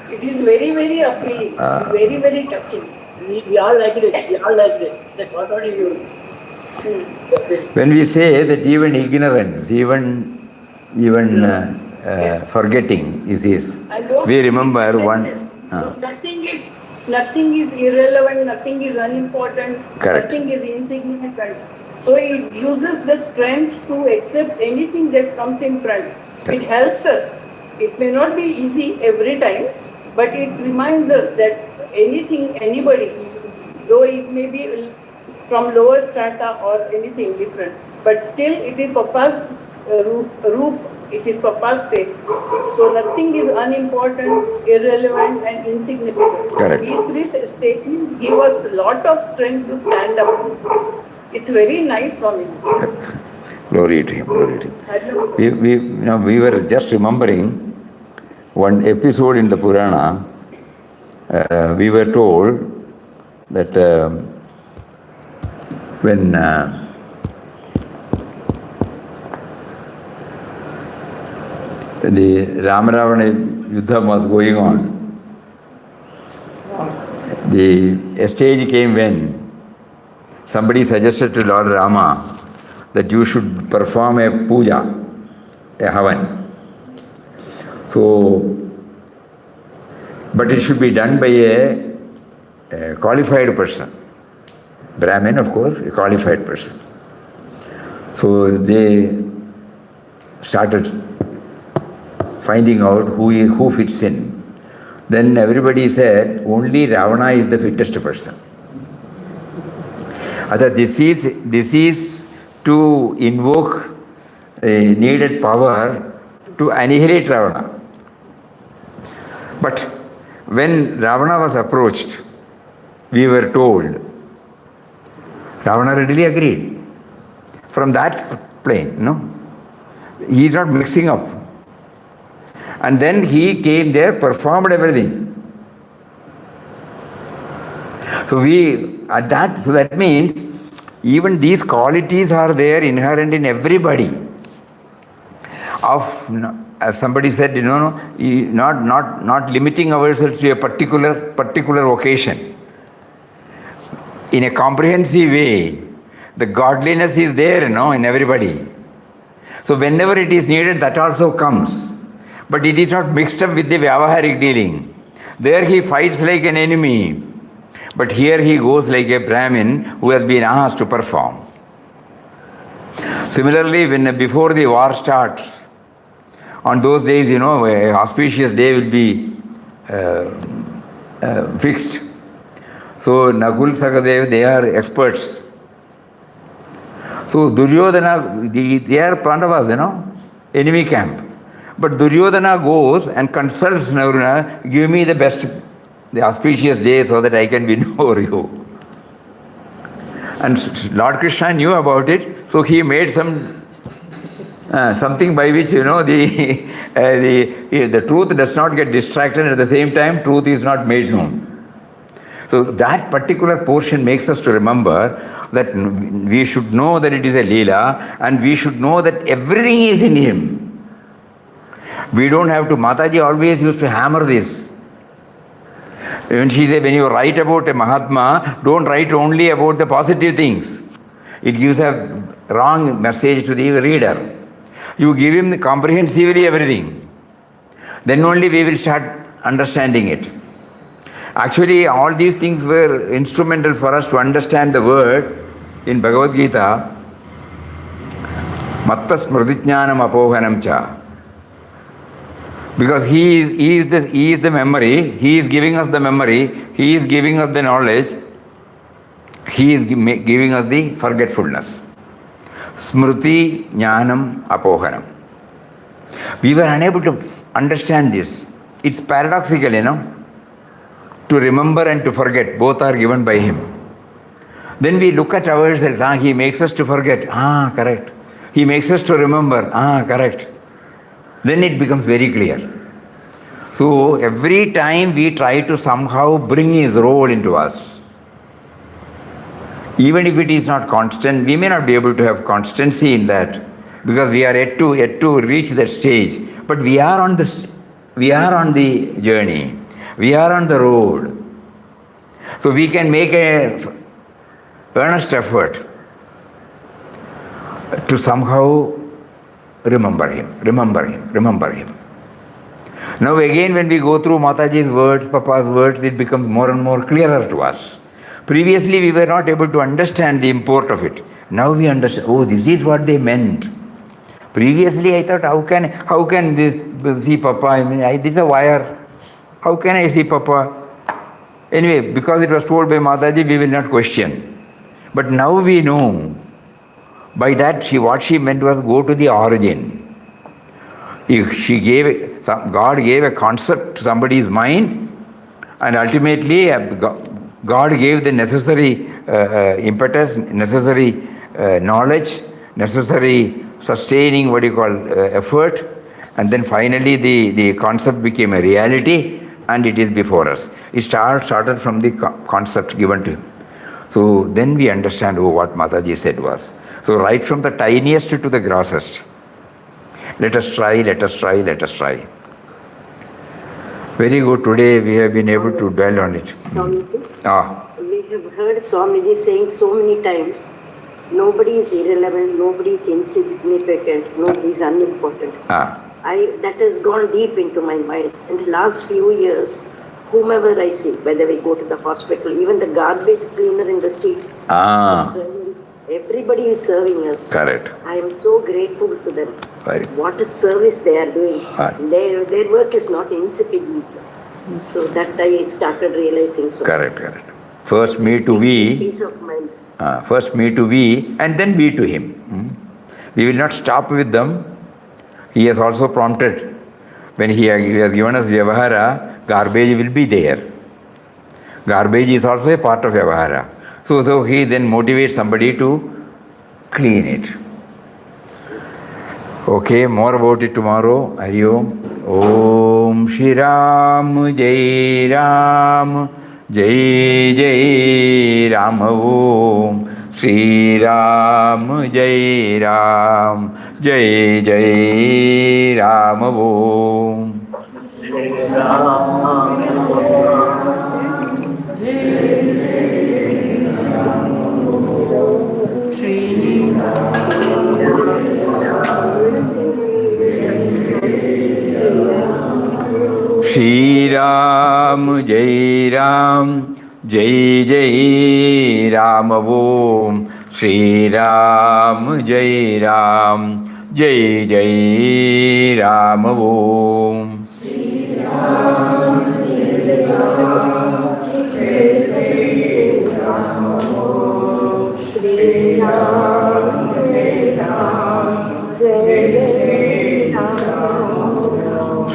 It is very, very appealing. Very, very touching. We all like it. We all like it. That what are you? When we say that even ignorance, even forgetting is His, we remember one. Nothing is irrelevant, nothing is unimportant, Correct. Nothing is insignificant. So it uses the strength to accept anything that comes in front. It helps us. It may not be easy every time, but it reminds us that anything, anybody, though it may be from lower strata or anything different, but still it is Papa's roop, it is Papa's face. So nothing is unimportant, irrelevant and insignificant. Correct. These 3 statements give us a lot of strength to stand up. It's very nice for me. Glory to Him. Glory to Him. We were just remembering one episode in the Purana. We were told that when the Rama-Ravana Yuddham was going on, the stage came when somebody suggested to Lord Rama that you should perform a puja, a havan. So, but it should be done by a qualified person. Brahmin, of course, a qualified person. So they started finding out who fits in. Then everybody said only Ravana is the fittest person. This is to invoke a needed power to annihilate Ravana. But when Ravana was approached, we were told, Ravana readily agreed. From that plane, he is not mixing up. And then he came there, performed everything. So that means even these qualities are there inherent in everybody. As somebody said, not limiting ourselves to a particular occasion. In a comprehensive way, the godliness is there, in everybody. So whenever it is needed, that also comes. But it is not mixed up with the vyavaharik dealing. There he fights like an enemy. But here he goes like a Brahmin who has been asked to perform. Similarly, before the war starts, on those days, a auspicious day will be fixed. So Nakul, Sakadev, they are experts. So Duryodhana, they are Pandavas, enemy camp. But Duryodhana goes and consults Naruna, give me the auspicious day so that I can win over you. And Lord Krishna knew about it, so he made something by which, the truth does not get distracted, at the same time truth is not made known. So that particular portion makes us to remember that we should know that it is a Leela, and we should know that everything is in him. We don't have to, Mataji always used to hammer this. When she said, when you write about a Mahatma, don't write only about the positive things. It gives a wrong message to the reader. You give him comprehensively everything. Then only we will start understanding it. Actually, all these things were instrumental for us to understand the word in Bhagavad Gita, Matta Smridijnanam Apohanam Cha. Because he is the memory, he is giving us the memory, he is giving us the knowledge, he is giving us the forgetfulness. Smriti Jnanam Apohanam. We were unable to understand this. It's paradoxical, to remember and to forget, both are given by him. Then we look at ourselves, he makes us to forget, correct. He makes us to remember, correct. Then it becomes very clear. So every time we try to somehow bring his role into us, even if it is not constant, we may not be able to have constancy in that, because we are yet to reach that stage. But we are on the journey. We are on the road. So we can make an earnest effort to somehow remember him. Now again, when we go through Mataji's words, Papa's words, it becomes more and more clearer to us. Previously, we were not able to understand the import of it. Now we understand, this is what they meant. Previously, I thought, how can this see Papa? This is a wire. How can I see Papa? Anyway, because it was told by Mataji, we will not question. But now we know. By that, what she meant was go to the origin. God gave a concept to somebody's mind, and ultimately God gave the necessary impetus, necessary knowledge, necessary sustaining, effort, and then finally the concept became a reality, and it is before us. It started from the concept given to him. So then we understand what Mataji said was. So right from the tiniest to the grossest. Let us try. Very good. Today we have been able to dwell on it. We have heard Swamiji saying so many times, nobody is irrelevant, nobody is insignificant, nobody is unimportant. That has gone deep into my mind. In the last few years, whomever I see, whether we go to the hospital, even the garbage cleaner in the street, everybody is serving us. Correct. I am so grateful to them. Right. What a service they are doing. Right. Their work is not insipid. So that I started realizing. So Correct. First me to we. Peace of mind. First me to we, and then we to him. We will not stop with them. He has also prompted. When he has given us Vyavahara, garbage will be there. Garbage is also a part of Vyavahara. So he then motivates somebody to clean it. Okay, more about it tomorrow. Hari Om. Om Shri Ram Jai Ram Jai Jai Ram Om Shri Ram Jai Ram Jai Jai Ram Om. Shri Ram Jai Ram Jai Jai Ram Om Shri Ram Jai Ram Jai Jai Ram Om. Shri Ram Jai Ram Jai Jai Ram Om Shri Ram Jai Ram Jai Jai Ram Om.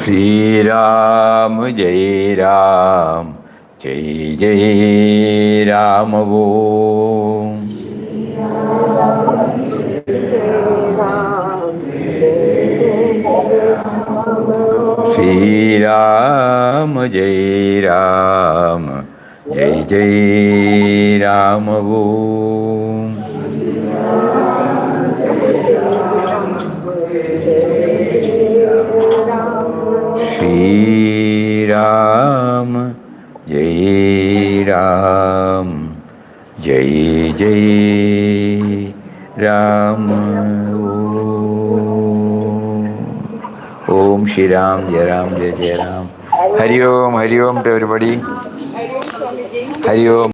Shri Ram Jai Ram Jai Jai Ram Om. Shri Ram Jai Ram Jai जय राम ओम श्री राम जय राम जय जय राम ओम श्री राम जय जय Ram. Hari Om to everybody. Hari Om.